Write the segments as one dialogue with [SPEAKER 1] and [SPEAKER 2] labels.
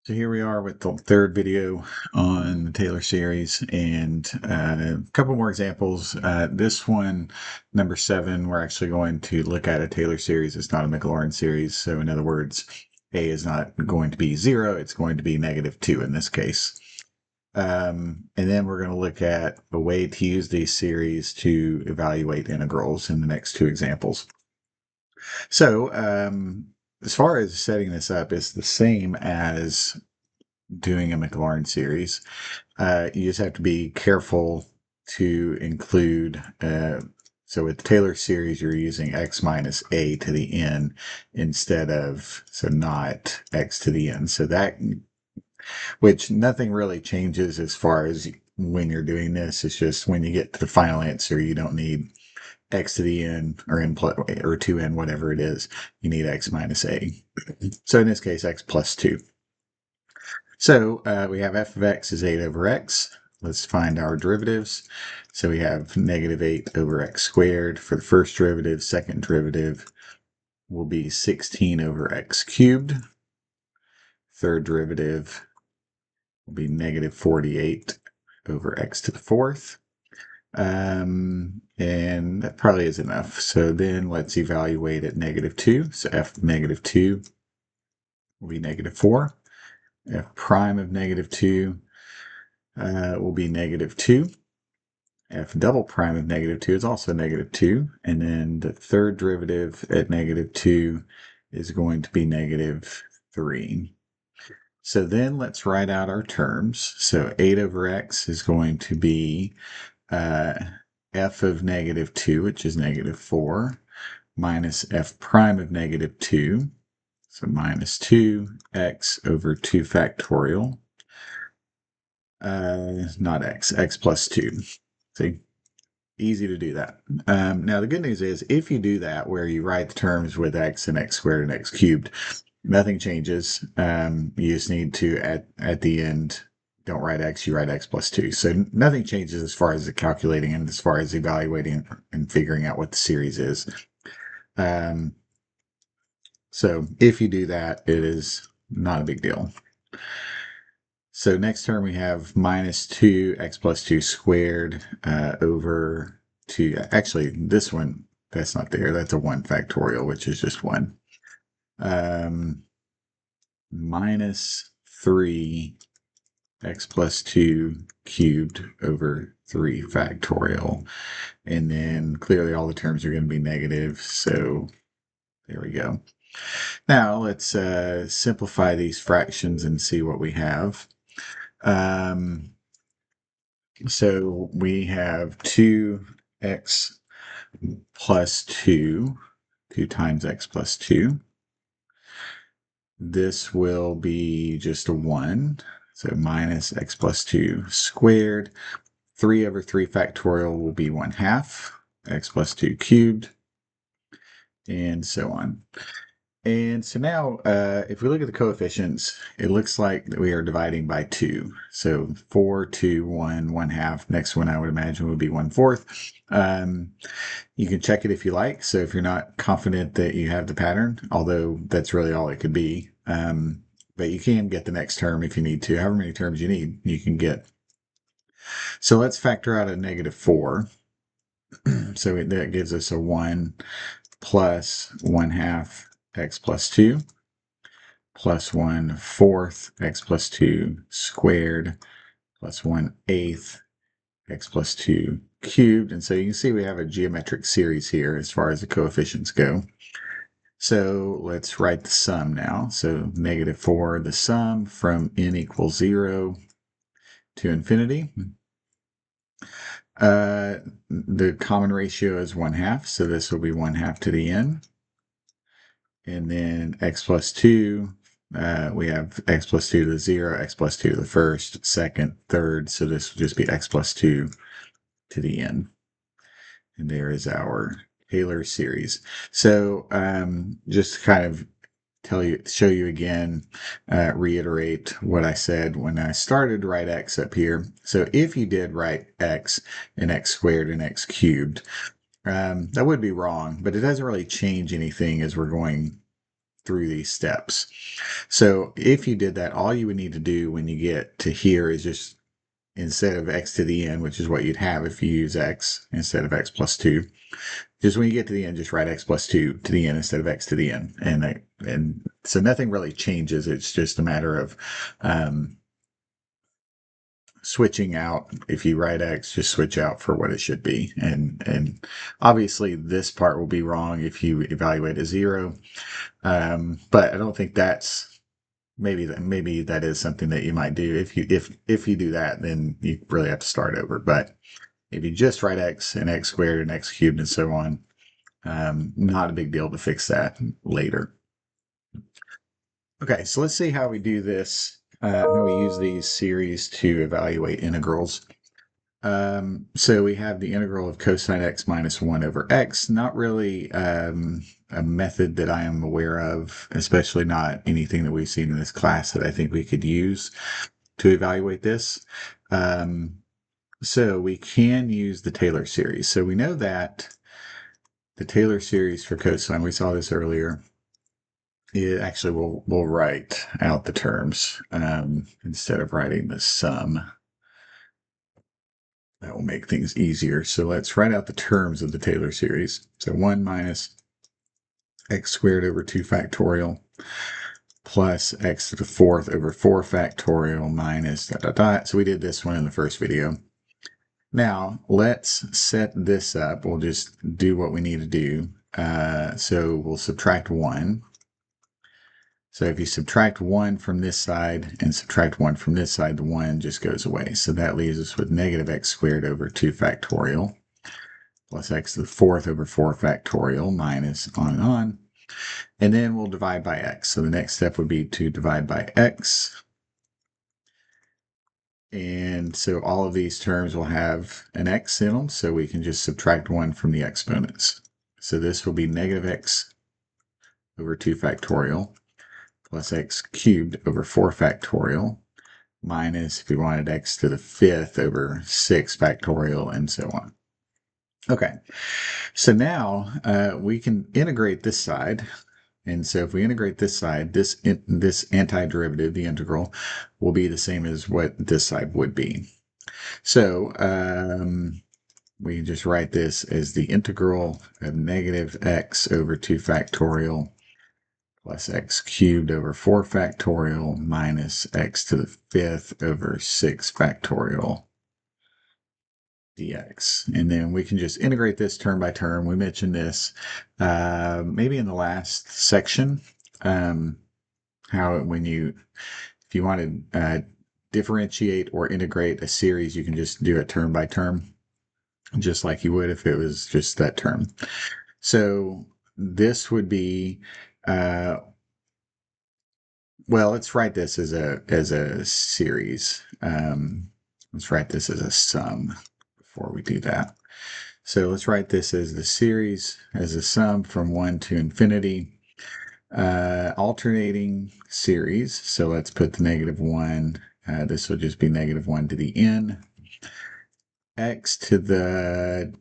[SPEAKER 1] So here we are with the third video on the Taylor series and a couple more examples. This one, number 7, we're actually going to look at a Taylor series. It's not a Maclaurin series. So in other words, A is not going to be 0. It's going to be -2 in this case. And then we're going to look at a way to use these series to evaluate integrals in the next two examples. So as far as setting this up, it's the same as doing a Maclaurin series. You just have to be careful to include, so with the Taylor series, you're using x minus a to the n instead of, so not x to the n. So that, which nothing really changes as far as when you're doing this. It's just when you get to the final answer, you don't need x to the n or n plus, or 2n, whatever it is. You need x minus a. So in this case, x plus 2. So we have f of x is 8 over x. Let's find our derivatives. So we have -8 over x squared for the first derivative. Second derivative will be 16 over x cubed. Third derivative will be -48 over x to the fourth. And that probably is enough. So then let's evaluate at -2. So f of -2 will be -4. F prime of -2 will be -2. F double prime of -2 is also -2. And then the third derivative at -2 is going to be -3. So then let's write out our terms. So 8 over x is going to be f of -2, which is -4, minus f prime of -2. So minus 2x over 2 factorial. Not x plus 2. See, easy to do that. Now, the good news is if you do that, where you write the terms with x and x squared and x cubed, nothing changes. You just need to, at the end, don't write x, you write x plus 2. So nothing changes as far as the calculating and as far as evaluating and figuring out what the series is. So if you do that, it is not a big deal. So next term we have -2x plus 2 squared over 2. Actually, this one, that's not there. That's a 1 factorial, which is just 1. Minus 3x plus 2 cubed over 3 factorial. And then clearly all the terms are going to be negative. So there we go. Now let's simplify these fractions and see what we have. So we have 2x plus 2 times x plus 2. This will be just a 1, so minus x plus 2 squared. 3 over 3 factorial will be 1/2, x plus 2 cubed, and so on. And so now, if we look at the coefficients, it looks like that we are dividing by 2. So 4, 2, 1, 1/2. Next one I would imagine would be 1/4. You can check it if you like. So if you're not confident that you have the pattern, although that's really all it could be, but you can get the next term if you need to. However many terms you need, you can get. So let's factor out a -4. So that gives us a 1 plus 1/2 x plus 2 plus 1/4 x plus 2 squared plus 1/8 x plus 2 cubed. And so you can see we have a geometric series here as far as the coefficients go. So let's write the sum now. So -4, the sum from n equals 0 to infinity. The common ratio is 1/2, so this will be 1/2 to the n. And then x plus 2, we have x plus 2 to the 0, x plus 2 to the first, second, third. So this will just be x plus 2 to the n. And there is our Taylor series. So just to kind of show you again, reiterate what I said when I started to write x up here. So if you did write x and x squared and x cubed, that would be wrong, but it doesn't really change anything as we're going through these steps. So if you did that, all you would need to do when you get to here is just, instead of x to the n, which is what you'd have if you use x instead of x plus 2, just when you get to the end, just write x plus 2 to the n instead of x to the n. And so nothing really changes. It's just a matter of switching out. If you write x, just switch out for what it should be. And obviously this part will be wrong if you evaluate a 0. But I don't think that's, maybe that is something that you might do. If you do that, then you really have to start over. But if you just write x and x squared and x cubed and so on, not a big deal to fix that later. Okay, so let's see how we do this, how we use these series to evaluate integrals. So we have the integral of cosine x minus 1 over x. Not really a method that I am aware of, especially not anything that we've seen in this class that I think we could use to evaluate this. So we can use the Taylor series. So we know that the Taylor series for cosine, we saw this earlier, it actually we'll write out the terms instead of writing the sum. That will make things easier. So let's write out the terms of the Taylor series. So 1 minus x squared over 2 factorial plus x to the 4th over 4 factorial minus dot dot dot. So we did this one in the first video. Now let's set this up. We'll just do what we need to do. So we'll subtract 1. So if you subtract 1 from this side and subtract 1 from this side, the 1 just goes away. So that leaves us with negative x squared over 2 factorial plus x to the 4th over 4 factorial minus on and on. And then we'll divide by x. So the next step would be to divide by x. And so all of these terms will have an x in them, so we can just subtract 1 from the exponents. So this will be negative x over 2 factorial plus x cubed over 4 factorial minus, if we wanted, x to the 5th over 6 factorial, and so on. Okay, so now we can integrate this side. And so if we integrate this side, this antiderivative, the integral, will be the same as what this side would be. So we just write this as the integral of negative x over 2 factorial plus x cubed over 4 factorial minus x to the 5th over 6 factorial dx. And then we can just integrate this term by term. We mentioned this maybe in the last section, how if you want to differentiate or integrate a series, you can just do it term by term, just like you would if it was just that term. So this would be, well, let's write this as a series. Let's write this as a sum before we do that. So let's write this as the series, as a sum from 1 to infinity. Alternating series. So let's put the negative 1. This will just be negative 1 to the n. X to the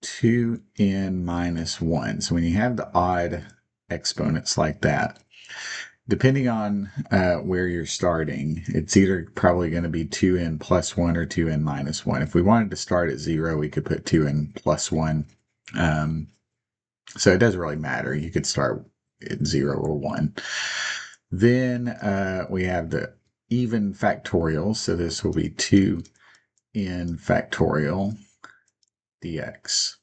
[SPEAKER 1] 2n minus 1. So when you have the odd exponents like that, depending on where you're starting, it's either probably going to be 2n plus 1 or 2n minus 1. If we wanted to start at 0, we could put 2n plus 1. So it doesn't really matter. You could start at 0 or 1. Then we have the even factorial. So this will be 2n factorial dx.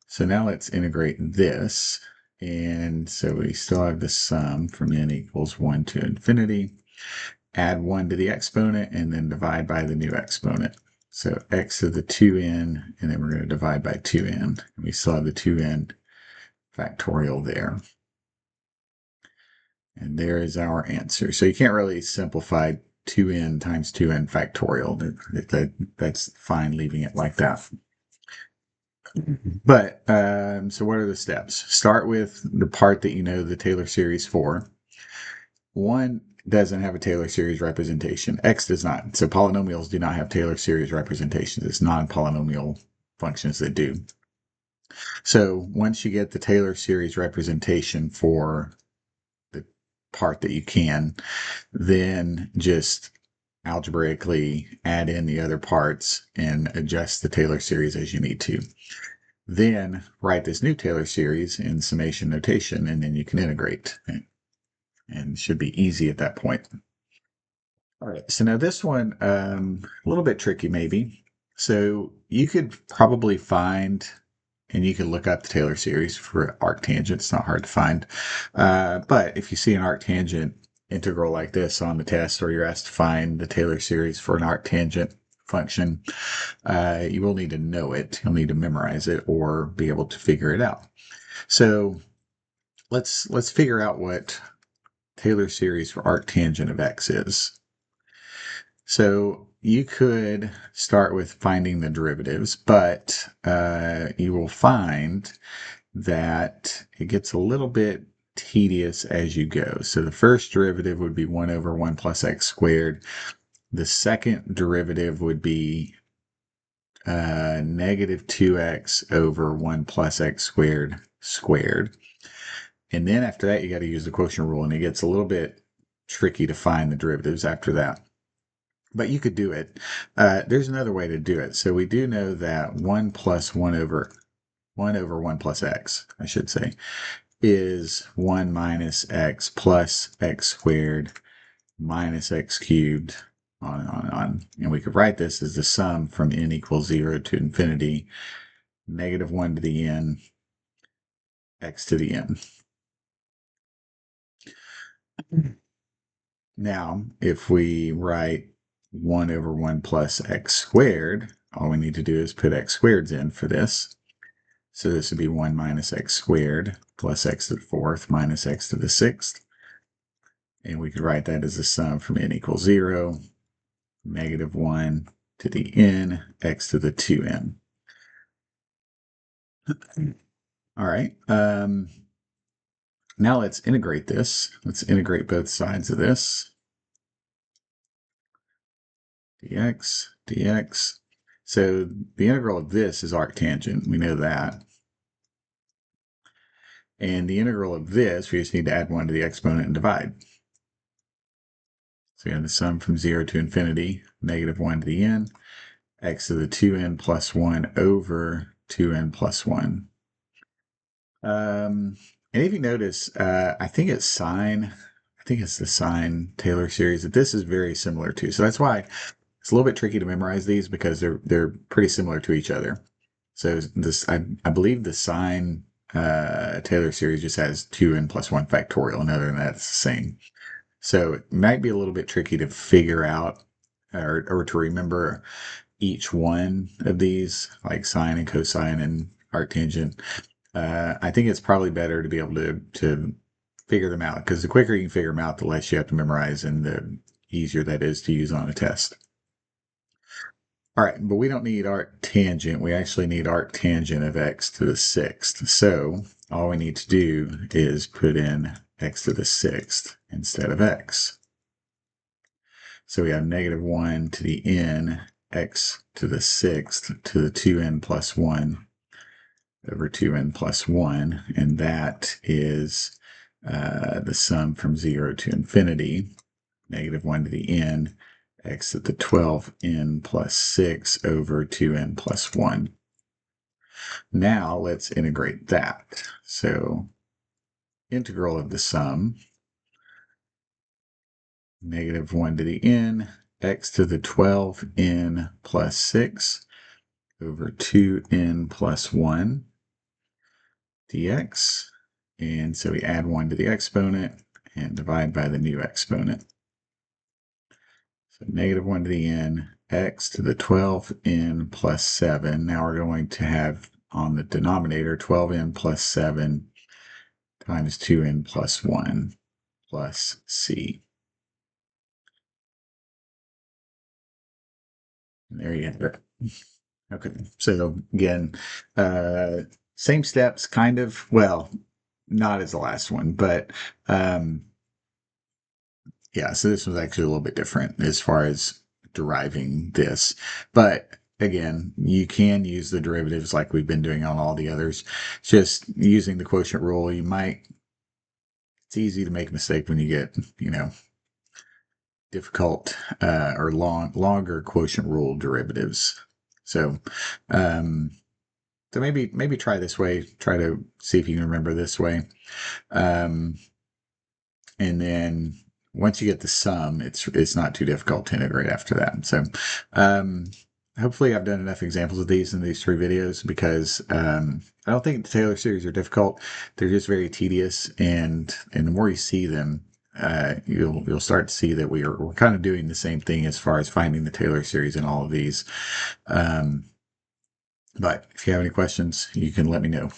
[SPEAKER 1] So now let's integrate this. And so we still have the sum from n equals 1 to infinity. Add 1 to the exponent and then divide by the new exponent. So x to the 2n, and then we're going to divide by 2n. And we still have the 2n factorial there. And there is our answer. So you can't really simplify 2n times 2n factorial. That's fine leaving it like that. But, so what are the steps? Start with the part that you know the Taylor series for. 1 doesn't have a Taylor series representation. X does not. So polynomials do not have Taylor series representations. It's non-polynomial functions that do. So once you get the Taylor series representation for part that you can, then just algebraically add in the other parts and adjust the Taylor series as you need to. Then write this new Taylor series in summation notation, and then you can integrate. And it should be easy at that point. All right, so now this one, a little bit tricky maybe. So you could probably find, and you can look up the Taylor series for arctangent. It's not hard to find. But if you see an arctangent integral like this on the test, or you're asked to find the Taylor series for an arctangent function, you will need to know it. You'll need to memorize it or be able to figure it out. So let's figure out what Taylor series for arctangent of x is. So you could start with finding the derivatives, but you will find that it gets a little bit tedious as you go. So the first derivative would be 1 over 1 plus x squared. The second derivative would be negative 2x over 1 plus x squared squared. And then after that, you got to use the quotient rule, and it gets a little bit tricky to find the derivatives after that. But you could do it. There's another way to do it. So we do know that 1 plus 1 over 1 plus x, I should say, is 1 minus x plus x squared minus x cubed, on and on and on. And we could write this as the sum from n equals 0 to infinity, negative 1 to the n, x to the n. Now, if we write 1 over 1 plus x squared, all we need to do is put x squareds in for this. So this would be 1 minus x squared plus x to the fourth minus x to the sixth. And we could write that as a sum from n equals 0, negative 1 to the n, x to the 2n. All right. Now let's integrate this. Let's integrate both sides of this. Dx, dx. So the integral of this is arctangent. We know that. And the integral of this, we just need to add 1 to the exponent and divide. So we have the sum from 0 to infinity, negative 1 to the n, x to the 2n plus 1 over 2n plus 1. And if you notice, I think it's the sine Taylor series that this is very similar to. So that's why it's a little bit tricky to memorize these, because they're pretty similar to each other. So this, I believe the sine Taylor series just has 2n plus 1 factorial, and other than that, it's the same. So it might be a little bit tricky to figure out or to remember each one of these, like sine and cosine and arctangent. I think it's probably better to be able to figure them out, because the quicker you can figure them out, the less you have to memorize, and the easier that is to use on a test. All right, but we don't need arctangent. We actually need arctangent of x to the sixth. So all we need to do is put in x to the sixth instead of x. So we have negative 1 to the n, x to the sixth to the 2n plus 1 over 2n plus 1, and that is the sum from 0 to infinity, negative 1 to the n, x to the 12n plus 6 over 2n plus 1. Now let's integrate that. So integral of the sum, negative 1 to the n, x to the 12n plus 6 over 2n plus 1 dx. And so we add 1 to the exponent and divide by the new exponent. So negative 1 to the n, x to the 12n plus 7. Now we're going to have on the denominator 12n plus 7 times 2n plus 1 plus c. And there you have it. Okay, so again, same steps, kind of. Well, not as the last one, but yeah, so this was actually a little bit different as far as deriving this. But again, you can use the derivatives like we've been doing on all the others. Just using the quotient rule, you might it's easy to make a mistake when you get, difficult or longer quotient rule derivatives. So, um, so maybe try this way. Try to see if you can remember this way. Um, and then once you get the sum, it's not too difficult to integrate after that. So, um, hopefully I've done enough examples of these in these 3 videos because I don't think the Taylor series are difficult. They're just very tedious, and the more you see them, you'll start to see that we're kind of doing the same thing as far as finding the Taylor series in all of these. But if you have any questions, you can let me know.